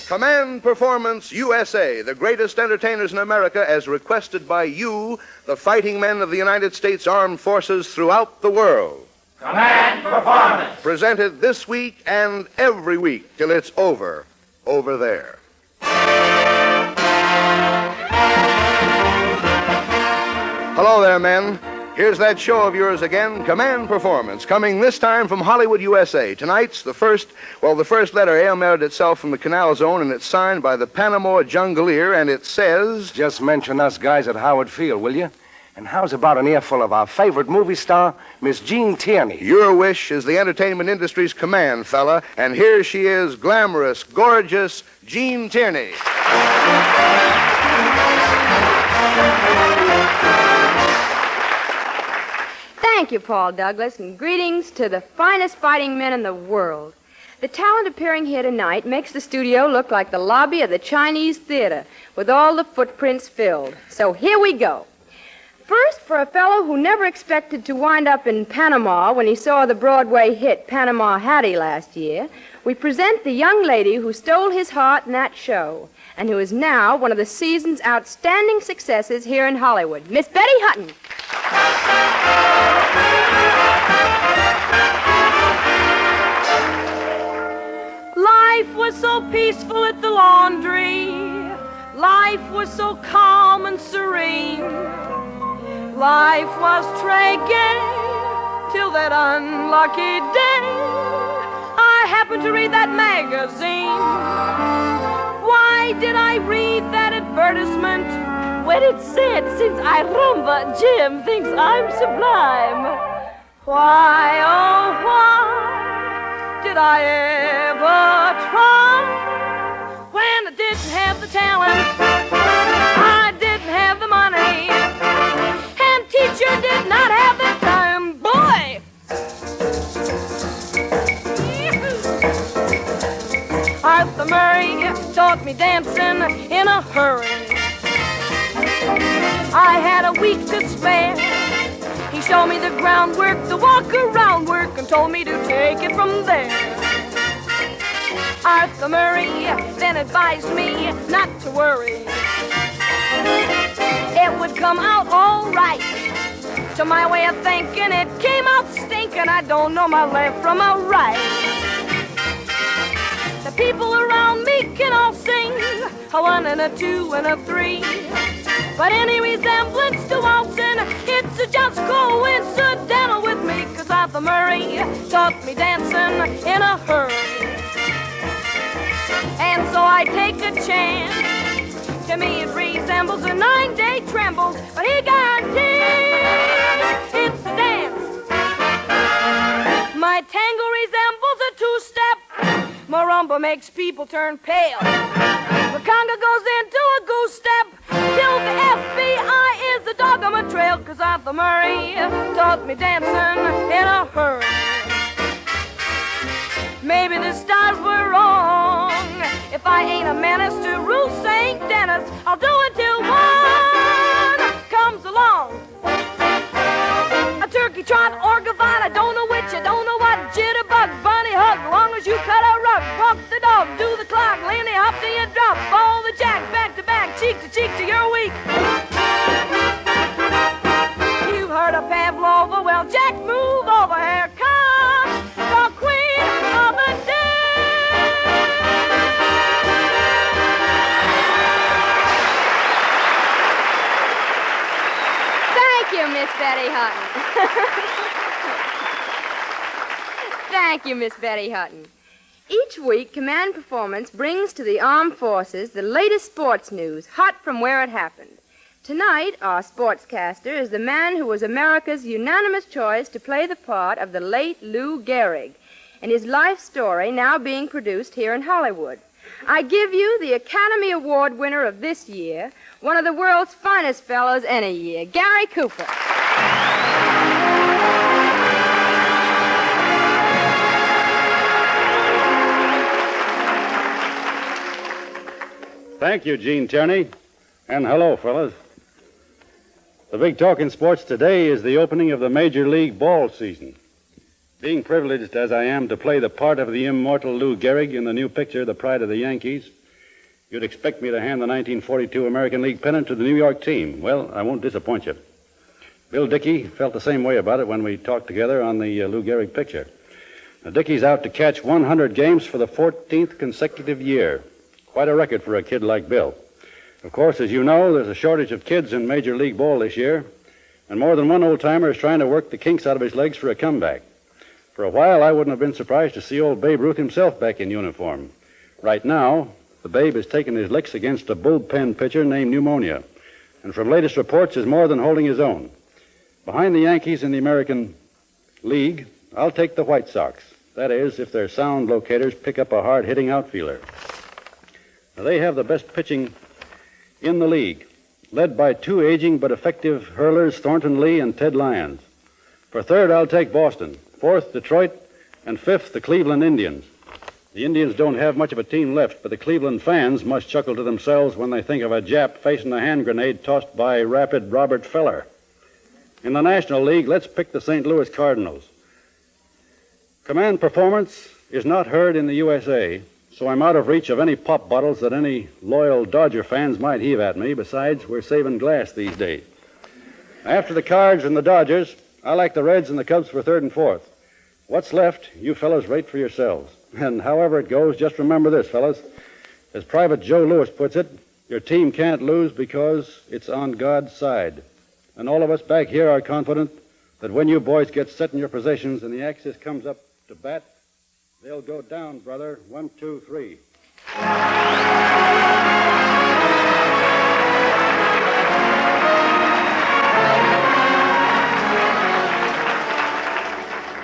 Command Performance USA, the greatest entertainers in America, as requested by you, the fighting men of the United States Armed Forces throughout the world. Command Performance. Presented this week and every week till it's over there. Hello there, men. Here's that show of yours again, Command Performance, coming this time from Hollywood, USA. Tonight's the first letter ailmerited itself from the Canal Zone, and it's signed by the Panama Jungleer, and it says... Just mention us guys at Howard Field, will you? And how's about an earful of our favorite movie star, Miss Jean Tierney? Your wish is the entertainment industry's command, fella, and here she is, glamorous, gorgeous Jean Tierney. Thank you, Paul Douglas, and greetings to the finest fighting men in the world. The talent appearing here tonight makes the studio look like the lobby of the Chinese theater, with all the footprints filled. So here we go. First, for a fellow who never expected to wind up in Panama when he saw the Broadway hit Panama Hattie last year, we present the young lady who stole his heart in that show, and who is now one of the season's outstanding successes here in Hollywood, Miss Betty Hutton. Life was so peaceful at the laundry. Life was so calm and serene. Life was tranquil till that unlucky day I happened to read that magazine. Why did I read that advertisement when it said, since I rumba, Jim thinks I'm sublime? Why, oh, why did I ever try when I didn't have the talent, I didn't have the money, and teacher did not have the time? Boy! Arthur Murray taught me dancing in a hurry. I had a week to spare. He showed me the groundwork, the walk-around work, and told me to take it from there. Arthur Murray then advised me not to worry. It would come out all right. To my way of thinking, it came out stinking. I don't know my left from my right. The people around me can all sing a 1 and a 2 and a 3. But any resemblance to waltzing, it's just coincidental with me, 'cause Arthur Murray taught me dancing in a hurry. And so I take a chance. To me it resembles a 9-day trembles, but he guarantees it's a dance. My tango resembles a 2-step. Marimba makes people turn pale. The conga goes into a goose step till the FBI is the dog on my trail, 'cause Arthur Murray taught me dancing in a hurry. Maybe the stars were wrong. If I ain't a menace to Ruth St. Denis, I'll do it till one comes along. A turkey trot or gavotte, I don't know which, I don't know what. Jitterbug, bunny hug, long as you cut a rug. Walk the dog, do the clock, Lenny hop till you drop. Ball the jack, back to back, cheek to cheek till you're weak. You've heard of Pavlova, well, Jack, move over, here comes the queen of the day. Thank you, Miss Betty Hutton. Thank you, Miss Betty Hutton. Each week, Command Performance brings to the Armed Forces the latest sports news, hot from where it happened. Tonight, our sportscaster is the man who was America's unanimous choice to play the part of the late Lou Gehrig, and his life story now being produced here in Hollywood. I give you the Academy Award winner of this year, one of the world's finest fellows any year, Gary Cooper. Thank you, Gene Tierney. And hello, fellas. The big talk in sports today is the opening of the Major League ball season. Being privileged as I am to play the part of the immortal Lou Gehrig in the new picture, The Pride of the Yankees, you'd expect me to hand the 1942 American League pennant to the New York team. Well, I won't disappoint you. Bill Dickey felt the same way about it when we talked together on the Lou Gehrig picture. Now, Dickey's out to catch 100 games for the 14th consecutive year. Quite a record for a kid like Bill. Of course, as you know, there's a shortage of kids in Major League Ball this year, and more than one old-timer is trying to work the kinks out of his legs for a comeback. For a while, I wouldn't have been surprised to see old Babe Ruth himself back in uniform. Right now, the Babe is taking his licks against a bullpen pitcher named Pneumonia, and from latest reports is more than holding his own. Behind the Yankees in the American League, I'll take the White Sox. That is, if their sound locators pick up a hard-hitting outfielder. Now, they have the best pitching in the league, led by two aging but effective hurlers, Thornton Lee and Ted Lyons. For third, I'll take Boston. Fourth, Detroit. And fifth, the Cleveland Indians. The Indians don't have much of a team left, but the Cleveland fans must chuckle to themselves when they think of a Jap facing a hand grenade tossed by rapid Robert Feller. In the National League, let's pick the St. Louis Cardinals. Command performance is not heard in the USA, so I'm out of reach of any pop bottles that any loyal Dodger fans might heave at me. Besides, we're saving glass these days. After the Cards and the Dodgers, I like the Reds and the Cubs for third and fourth. What's left, you fellas rate for yourselves. And however it goes, just remember this, fellas. As Private Joe Lewis puts it, your team can't lose because it's on God's side. And all of us back here are confident that when you boys get set in your positions and the Axis comes up to bat, they'll go down, brother. 1, 2, 3.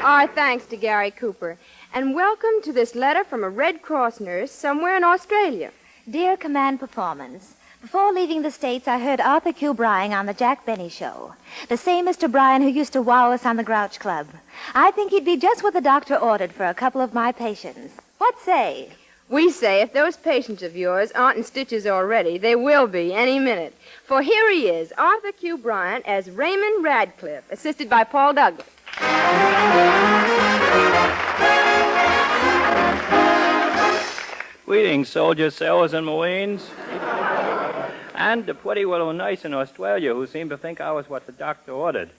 Our thanks to Gary Cooper. And welcome to this letter from a Red Cross nurse somewhere in Australia. Dear Command Performance, before leaving the States, I heard Arthur Q. Bryan on the Jack Benny Show. The same Mr. Bryan who used to wow us on the Grouch Club. I think he'd be just what the doctor ordered for a couple of my patients. What say? We say if those patients of yours aren't in stitches already, they will be any minute. For here he is, Arthur Q. Bryan, as Raymond Radcliffe, assisted by Paul Douglas. Greetings, soldiers, sailors, and marines. And the pretty little nurse in Australia who seemed to think I was what the doctor ordered.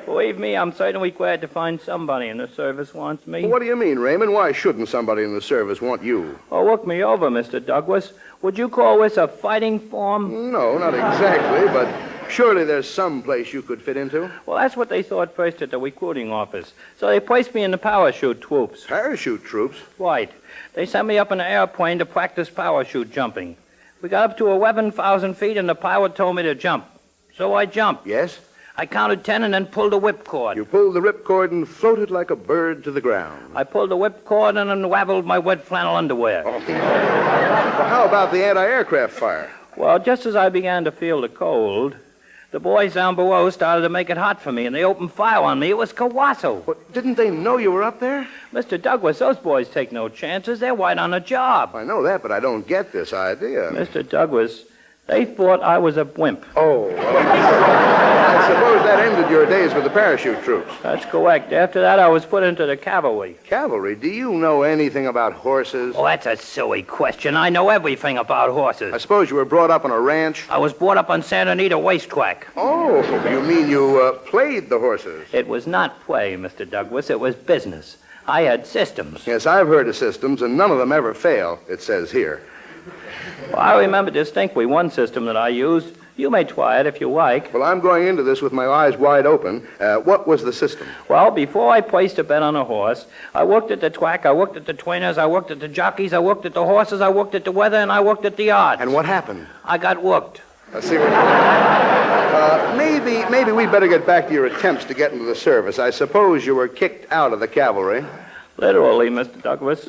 Believe me, I'm certainly glad to find somebody in the service wants me. Well, what do you mean, Raymond? Why shouldn't somebody in the service want you? Oh, look me over, Mr. Douglas. Would you call this a fighting form? No, not exactly, but surely there's some place you could fit into. Well, that's what they thought first at the recruiting office. So they placed me in the parachute troops. Parachute troops? Right. They sent me up in an airplane to practice parachute jumping. We got up to 11,000 feet, and the pilot told me to jump. So I jumped. Yes? I counted 10 and then pulled the whipcord. You pulled the ripcord and floated like a bird to the ground. I pulled the whipcord and unraveled my wet flannel underwear. Oh. Well, how about the anti-aircraft fire? Well, just as I began to feel the cold, the boys down below started to make it hot for me, and they opened fire on me. It was Kawaso. What, didn't they know you were up there? Mr. Douglas, those boys take no chances. They're right on the job. I know that, but I don't get this idea. Mr. Douglas, they thought I was a wimp. Oh, I suppose that ended your days with the parachute troops. That's correct. After that, I was put into the cavalry. Cavalry? Do you know anything about horses? Oh, that's a silly question. I know everything about horses. I suppose you were brought up on a ranch? I was brought up on Santa Anita racetrack. Oh, you mean you played the horses? It was not play, Mr. Douglas. It was business. I had systems. Yes, I've heard of systems, and none of them ever fail, it says here. Well, I remember distinctly one system that I used. You may try it if you like. Well, I'm going into this with my eyes wide open. What was the system? Well, before I placed a bet on a horse, I looked at the track, I looked at the trainers, I looked at the jockeys, I looked at the horses, I looked at the weather, and I looked at the odds. And what happened? I got whooped. Maybe we'd better get back to your attempts to get into the service. I suppose you were kicked out of the cavalry. Literally, Mr. Douglas.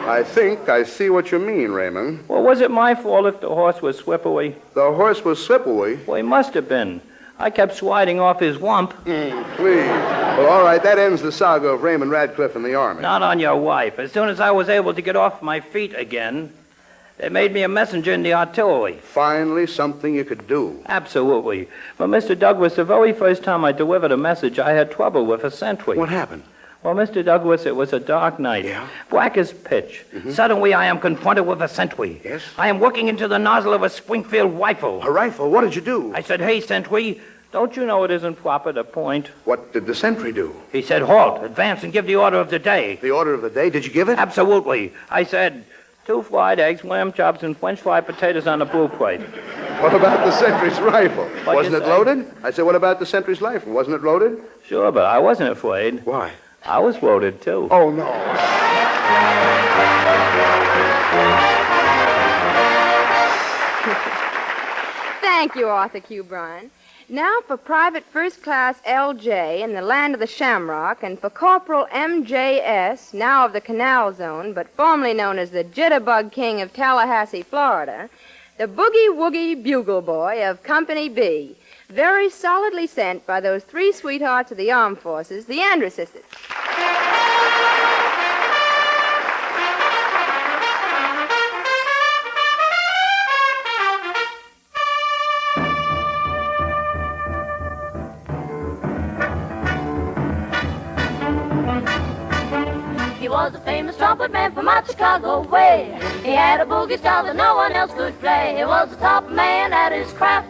I think I see what you mean, Raymond. Well, was it my fault if the horse was slippery? The horse was slippery? Well, he must have been. I kept sliding off his wump. Please. Well, all right, that ends the saga of Raymond Radcliffe in the Army. Not on your wife. As soon as I was able to get off my feet again, They made me a messenger in the artillery. Finally, something you could do. Absolutely. But, Mr. Douglas, the very first time I delivered a message, I had trouble with a sentry. What happened? Well, Mr. Douglas, it was a dark night. Yeah? Black as pitch. Suddenly, I am confronted with a sentry. Yes? I am looking into the nozzle of a Springfield rifle. A rifle? What did you do? I said, "Hey, sentry, don't you know it isn't proper to point?" What did the sentry do? He said, "Halt, advance and give the order of the day." The order of the day? Did you give it? Absolutely. I said, 2 fried eggs, lamb chops, and French fried potatoes on a blue plate. What about the sentry's rifle? What'd Wasn't you it say? loaded? I said, what about the sentry's rifle? Wasn't it loaded? Sure, but I wasn't afraid. Why? I was loaded, too. Oh, no. Thank you, Arthur Q. Bryan. Now for Private First Class L.J. in the land of the Shamrock, and for Corporal M.J.S., now of the Canal Zone, but formerly known as the Jitterbug King of Tallahassee, Florida, the Boogie Woogie Bugle Boy of Company B, very solidly sent by those 3 sweethearts of the armed forces, the Andrews sisters. He was a famous trumpet man from out Chicago way. He had a boogie style that no one else could play. He was the top man at his craft.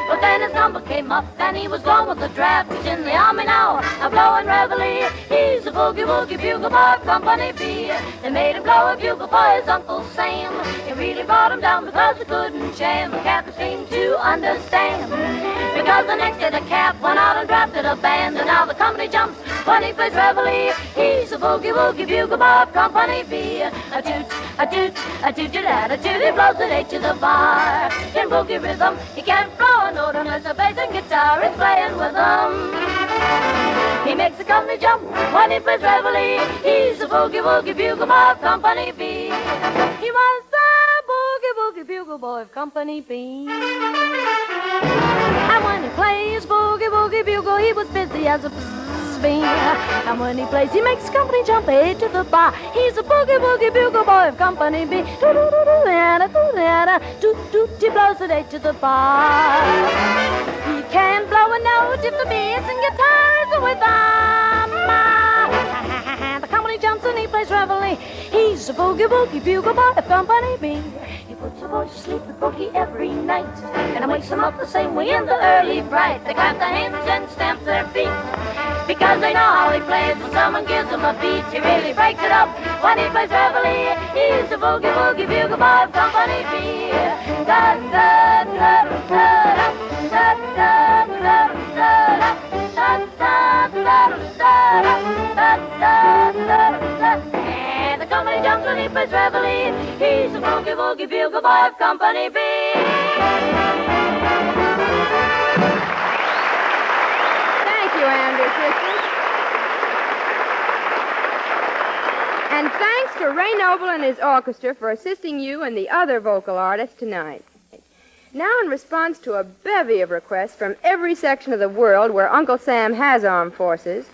But then his number came up and he was gone with the draft. He's in the army now, blowing reveille. He's a boogie woogie bugle boy of Company B. They made him blow a bugle for his Uncle Sam. He really brought him down because he couldn't sham. The captain seemed to understand. Because the next day the cap went out and drafted a band. And now the company jumps when he plays reveille. He's a boogie woogie bugle boy of Company B. A toot, a toot, a toot-a-tat, a toot. He blows it 8 to the bar. In boogie rhythm, he can't blow a note unless a bass and guitar is playing with him. He makes the company jump when he plays reveille. He's a boogie woogie bugle boy of Company B. He was the boogie woogie bugle boy of Company B. And when he plays boogie woogie bugle, he was busy as a bean. And when he plays, he makes company jump 8 to the bar. He's a boogie woogie bugle boy of Company B. He blows it 8 to the bar. He can blow a note if the bass and guitar is with him. The company jumps and he plays reveille. He's a boogie woogie bugle boy of Company B. He puts a boy to sleep with boogie every night and wakes them up the same way in the early bright. They clap their hands and stamp their feet because they know how he plays. When someone gives him a beat, he really breaks it up when he plays reveille. He's the boogie woogie bugle boy of Company B. Da da da da da da da da da and the company jumps when he plays reveille. He's the boogie woogie bugle boy of Company B. Thank you, Andrews sisters. And thanks to Ray Noble and his orchestra for assisting you and the other vocal artists tonight. Now, in response to a bevy of requests from every section of the world where Uncle Sam has armed forces,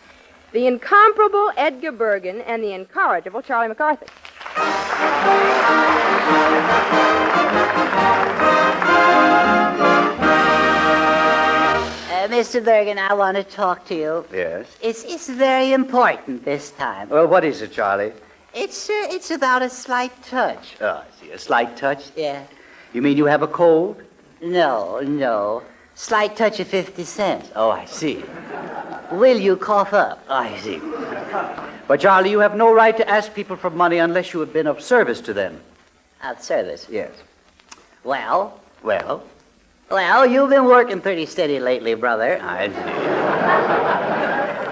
the incomparable Edgar Bergen and the incorrigible Charlie McCarthy. Mr. Bergen, I want to talk to you. Yes? It's very important this time. Well, what is it, Charlie? It's about a slight touch. Oh, I see. A slight touch? Yeah. You mean you have a cold? No. Slight touch of 50 cents. Oh, I see. Will you cough up? Oh, I see. But, Charlie, you have no right to ask people for money unless you have been of service to them. Of service? Yes. Well, Well, you've been working pretty steady lately, brother. I see.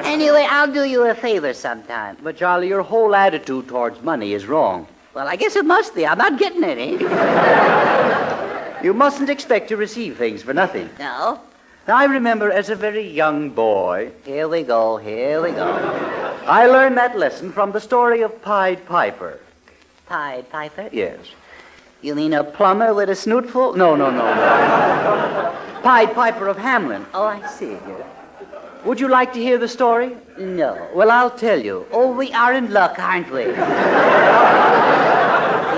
Anyway, I'll do you a favor sometime. But, Charlie, your whole attitude towards money is wrong. Well, I guess it must be. I'm not getting any. You mustn't expect to receive things for nothing. No? Now, I remember as a very young boy, Here we go. I learned that lesson from the story of Pied Piper. Pied Piper? Yes. You mean a plumber with a snootful? No. Pied Piper of Hamelin. Oh, I see. Would you like to hear the story? No. Well, I'll tell you. Oh, we are in luck, aren't we?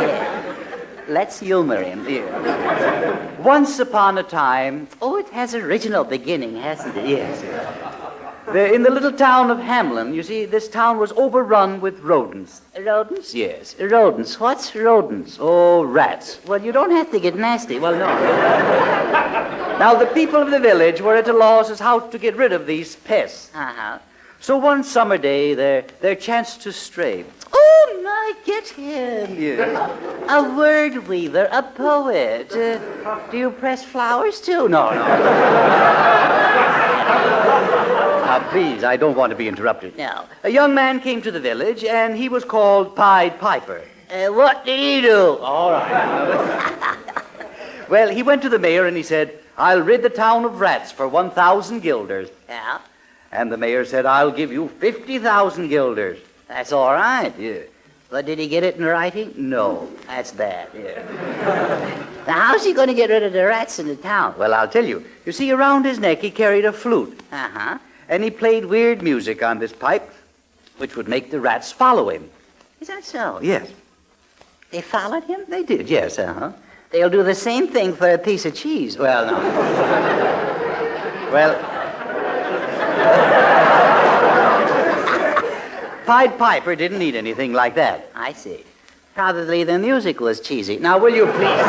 Yeah. Let's humor him. Here. Once upon a time... Oh, it has original beginning, hasn't it? Yes. In the little town of Hamlin, you see, this town was overrun with rodents. Rodents? Yes, rodents. What's rodents? Oh, rats. Well, you don't have to get nasty. Well, no. Now, the people of the village were at a loss as how to get rid of these pests. Uh-huh. So one summer day, there chanced to stray. Oh, my, get him. Yeah. A word weaver, a poet. Do you press flowers, too? No. Now, please, I don't want to be interrupted. No. A young man came to the village, and he was called Pied Piper. What did he do? All right. Well, he went to the mayor, and he said, I'll rid the town of rats for 1,000 guilders. Yeah? And the mayor said, I'll give you 50,000 guilders. That's all right, yeah. But did he get it in writing? No. That's bad, yeah. Now, how's he going to get rid of the rats in the town? Well, I'll tell you. You see, around his neck, he carried a flute. Uh-huh. And he played weird music on this pipe, which would make the rats follow him. Is that so? Yes. They followed him? They did, yes, uh-huh. They'll do the same thing for a piece of cheese. Well, no. Well... Pied Piper didn't need anything like that. I see. Probably the music was cheesy. Now, will you please?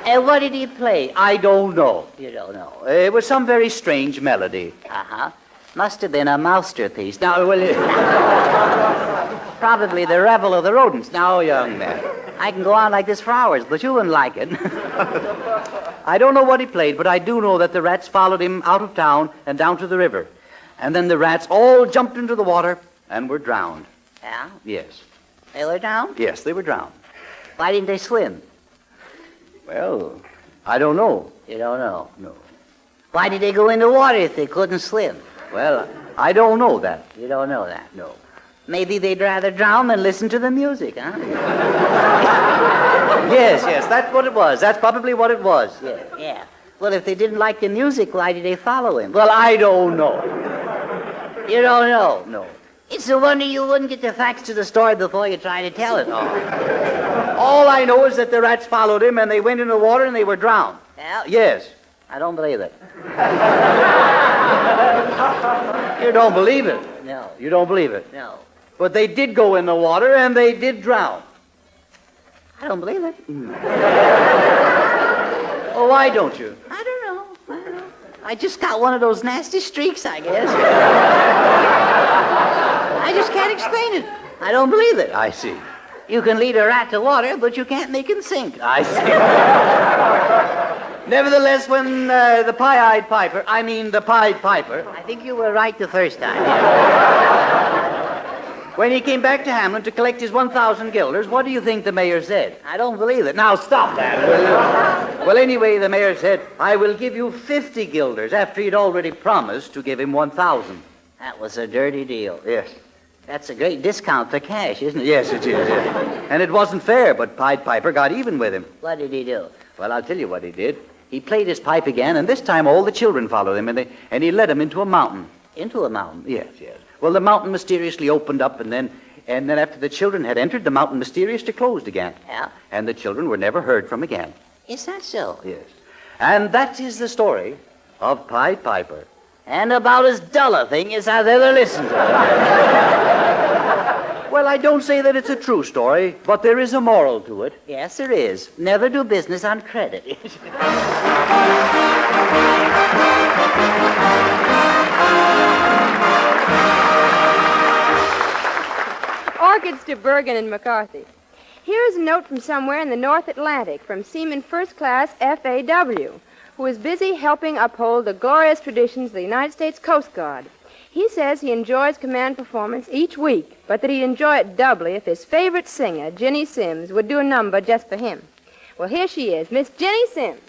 And what did he play? I don't know. You don't know. It was some very strange melody. Uh-huh. Must have been a masterpiece. Now, will you... Probably the revel of the rodents. Now, young man, I can go on like this for hours, but you wouldn't like it. I don't know what he played, but I do know that the rats followed him out of town and down to the river. And then the rats all jumped into the water and were drowned. Yeah? Yes. They were drowned? Yes, they were drowned. Why didn't they swim? Well, I don't know. You don't know? No. Why did they go in the water if they couldn't swim? Well, I don't know that. You don't know that? No. Maybe they'd rather drown than listen to the music, huh? Yes, that's what it was. That's probably what it was. Yeah. Well, if they didn't like the music, why did they follow him? Well, I don't know. You don't know? No. It's a wonder you wouldn't get the facts to the story before you try to tell it all. All I know is that the rats followed him, and they went in the water, and they were drowned. Yeah? Yes. I don't believe it. You don't believe it? No. You don't believe it? No. But they did go in the water, and they did drown. I don't believe it. Oh, why don't you? I don't know. I just got one of those nasty streaks, I guess. I just can't explain it. I don't believe it. I see. You can lead a rat to water, but you can't make him sink. I see. Nevertheless, when the Pied Piper, I think you were right the first time. When he came back to Hamlin to collect his 1,000 guilders, what do you think the mayor said? I don't believe it. Now, stop that, will you? Well, anyway, the mayor said, I will give you 50 guilders, after he'd already promised to give him 1,000. That was a dirty deal. Yes. That's a great discount for cash, isn't it? Yes, it is. Yes. And it wasn't fair, but Pied Piper got even with him. What did he do? Well, I'll tell you what he did. He played his pipe again, and this time all the children followed him, and he led them into a mountain. Into a mountain? Yes. Well, the mountain mysteriously opened up, and then after the children had entered, the mountain mysteriously closed again. Yeah? And the children were never heard from again. Is that so? Yes. And that is the story of Pied Piper. And about as dull a thing as I've ever listened to. Well, I don't say that it's a true story, but there is a moral to it. Yes, there is. Never do business on credit. Orchids to Bergen and McCarthy. Here's a note from somewhere in the North Atlantic from Seaman First Class F.A.W., who is busy helping uphold the glorious traditions of the United States Coast Guard. He says he enjoys command performance each week, but that he'd enjoy it doubly if his favorite singer, Jenny Sims, would do a number just for him. Well, here she is, Miss Jenny Sims.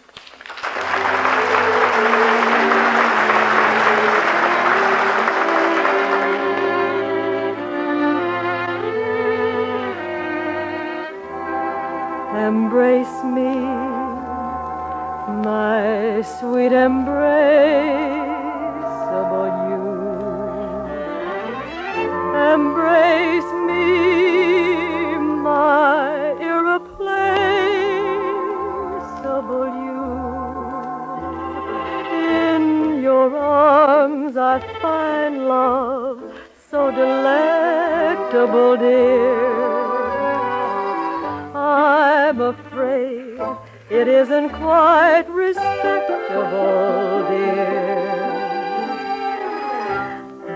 Embrace me, my sweet embraceable you. Embrace me, my irreplaceable I find love so delectable, dear. I'm afraid it isn't quite respectable, dear.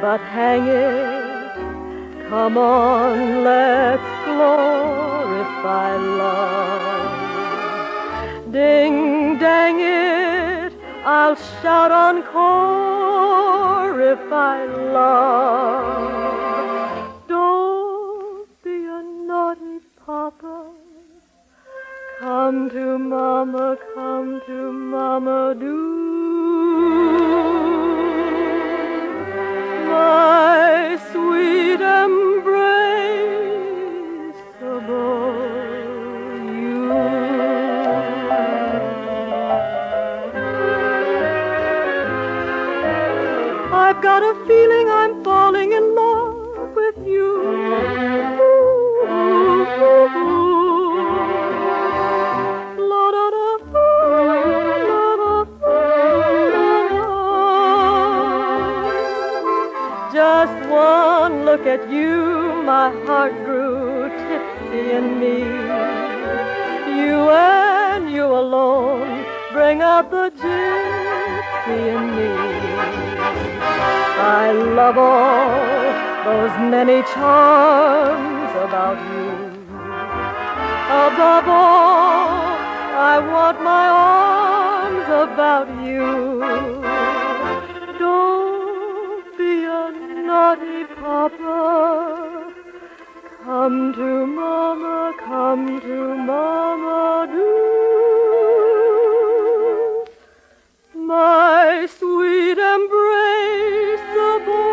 But hang it, come on, let's glorify love. Ding, dang it, I'll shout encore if I love. Don't be a naughty papa. Come to mama, do. My sweet embraceable you. I've got a feeling I'm falling in love with you. Just one look at you, my heart grew tipsy in me. You and you alone bring out the gypsy in me. I love all those many charms about you. Above all, I want my arms about you. Don't be a naughty papa. Come to mama, do. My sweet embraceable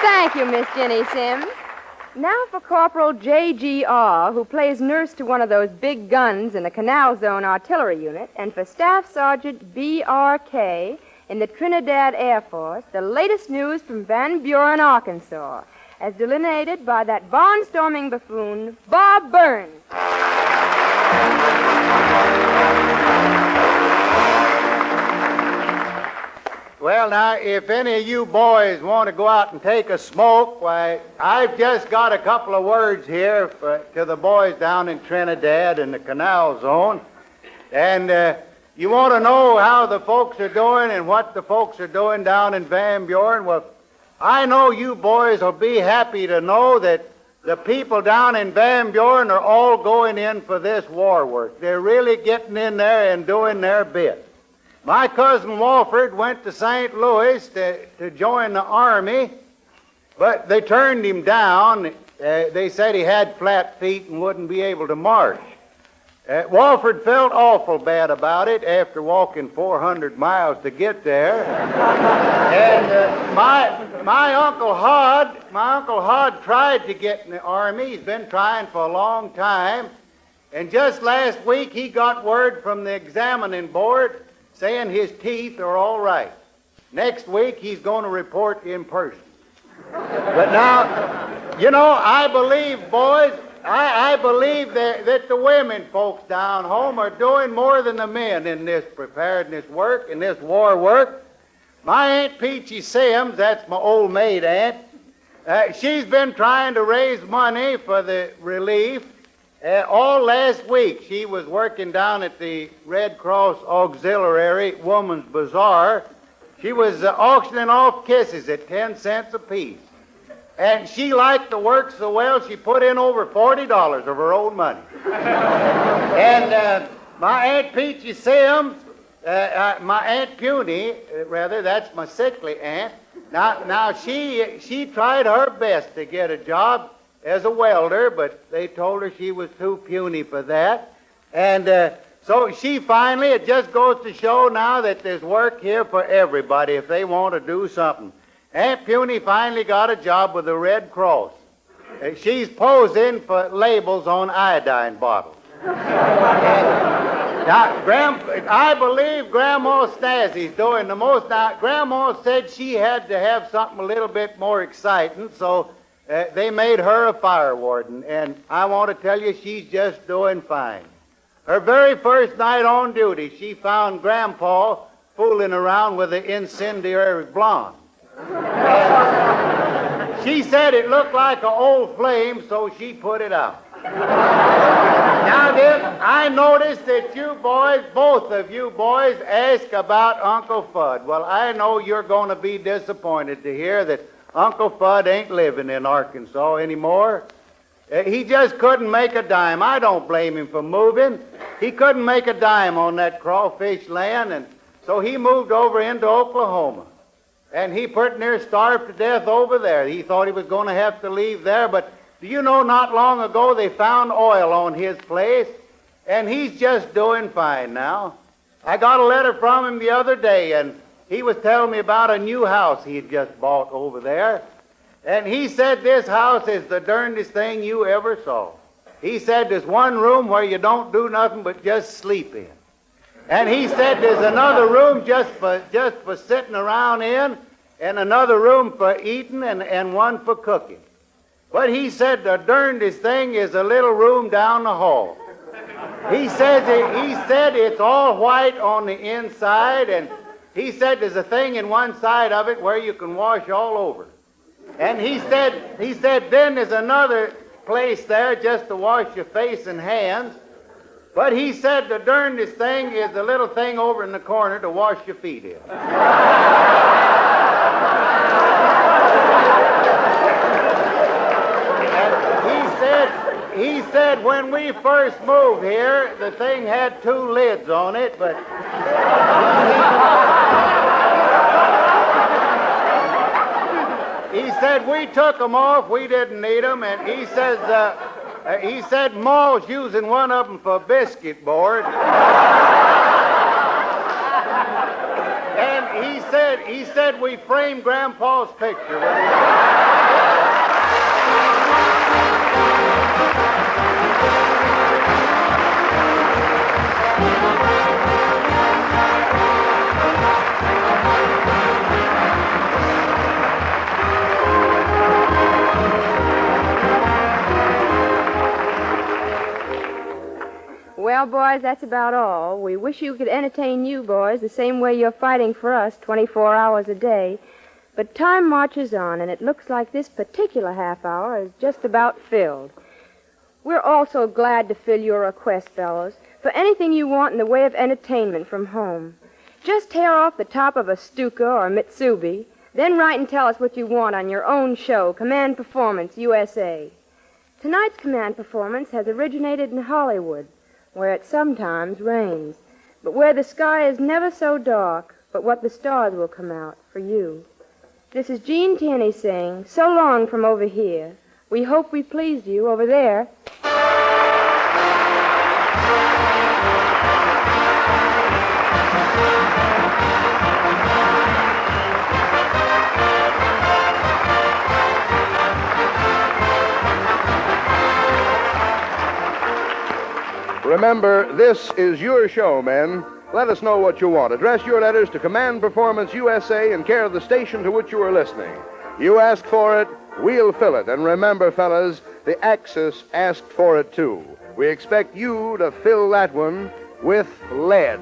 Thank you, Miss Jenny Sims. Now for Corporal J.G.R., who plays nurse to one of those big guns in the Canal Zone Artillery Unit, and for Staff Sergeant B.R.K. in the Trinidad Air Force, the latest news from Van Buren, Arkansas, as delineated by that barnstorming buffoon, Bob Burns. Well, now, if any of you boys want to go out and take a smoke, why, I've just got a couple of words here to the boys down in Trinidad in the Canal Zone. And you want to know how the folks are doing and what the folks are doing down in Van Buren? Well, I know you boys will be happy to know that the people down in Van Buren are all going in for this war work. They're really getting in there and doing their bit. My cousin Walford went to St. Louis to join the Army, but they turned him down. They said he had flat feet and wouldn't be able to march. Walford felt awful bad about it after walking 400 miles to get there. And my Uncle Hod tried to get in the Army. He's been trying for a long time. And just last week he got word from the examining board saying his teeth are all right. Next week, he's going to report in person. But now, you know, I believe, boys, I believe that the women folks down home are doing more than the men in this preparedness work, in this war work. My Aunt Peachy Sims, that's my old maid aunt, she's been trying to raise money for the relief. All last week, she was working down at the Red Cross Auxiliary Woman's Bazaar. She was auctioning off kisses at 10 cents apiece. And she liked the work so well, she put in over $40 of her own money. And my Aunt Peachy Sims, my Aunt Puny, rather, that's my sickly aunt. Now she tried her best to get a job as a welder, but they told her she was too puny for that. And so she finally, it just goes to show now that there's work here for everybody if they want to do something. Aunt Puny finally got a job with the Red Cross. She's posing for labels on iodine bottles. Now, I believe Grandma Snazzy's doing the most. Now, Grandma said she had to have something a little bit more exciting, so they made her a fire warden, and I want to tell you she's just doing fine. Her very first night on duty, she found Grandpa fooling around with an incendiary blonde. She said it looked like an old flame, so she put it out. Now, then, I noticed that you boys, both of you boys, ask about Uncle Fudd. Well, I know you're going to be disappointed to hear that Uncle Fudd ain't living in Arkansas anymore. He just couldn't make a dime. I don't blame him for moving. He couldn't make a dime on that crawfish land, and so he moved over into Oklahoma. And he pretty near starved to death over there. He thought he was going to have to leave there, but do you know, not long ago they found oil on his place, and he's just doing fine now. I got a letter from him the other day, and he was telling me about a new house he had just bought over there. And he said this house is the darndest thing you ever saw. He said there's one room where you don't do nothing but just sleep in. And he said there's another room just for sitting around in, and another room for eating, and one for cooking. But he said the darndest thing is a little room down the hall. He said it's all white on the inside, and he said there's a thing in one side of it where you can wash all over. And he said then there's another place there just to wash your face and hands. But he said the darndest thing is the little thing over in the corner to wash your feet in. And he said when we first moved here, the thing had 2 lids on it, but he said we took them off, we didn't need them, and he said Ma's using one of them for a biscuit board. And he said we framed Grandpa's picture with it. Well, boys, that's about all. We wish you could entertain you boys the same way you're fighting for us 24 hours a day. But time marches on, and it looks like this particular half hour is just about filled. We're also glad to fill your request, fellows, for anything you want in the way of entertainment from home. Just tear off the top of a Stuka or Mitsubi, then write and tell us what you want on your own show, Command Performance, USA. Tonight's Command Performance has originated in Hollywood, where it sometimes rains, but where the sky is never so dark, but what the stars will come out for you. This is Jean Tierney saying, so long from over here. We hope we pleased you over there. Remember, this is your show, men. Let us know what you want. Address your letters to Command Performance USA in care of the station to which you are listening. You ask for it, we'll fill it. And remember, fellas, the Axis asked for it, too. We expect you to fill that one with lead.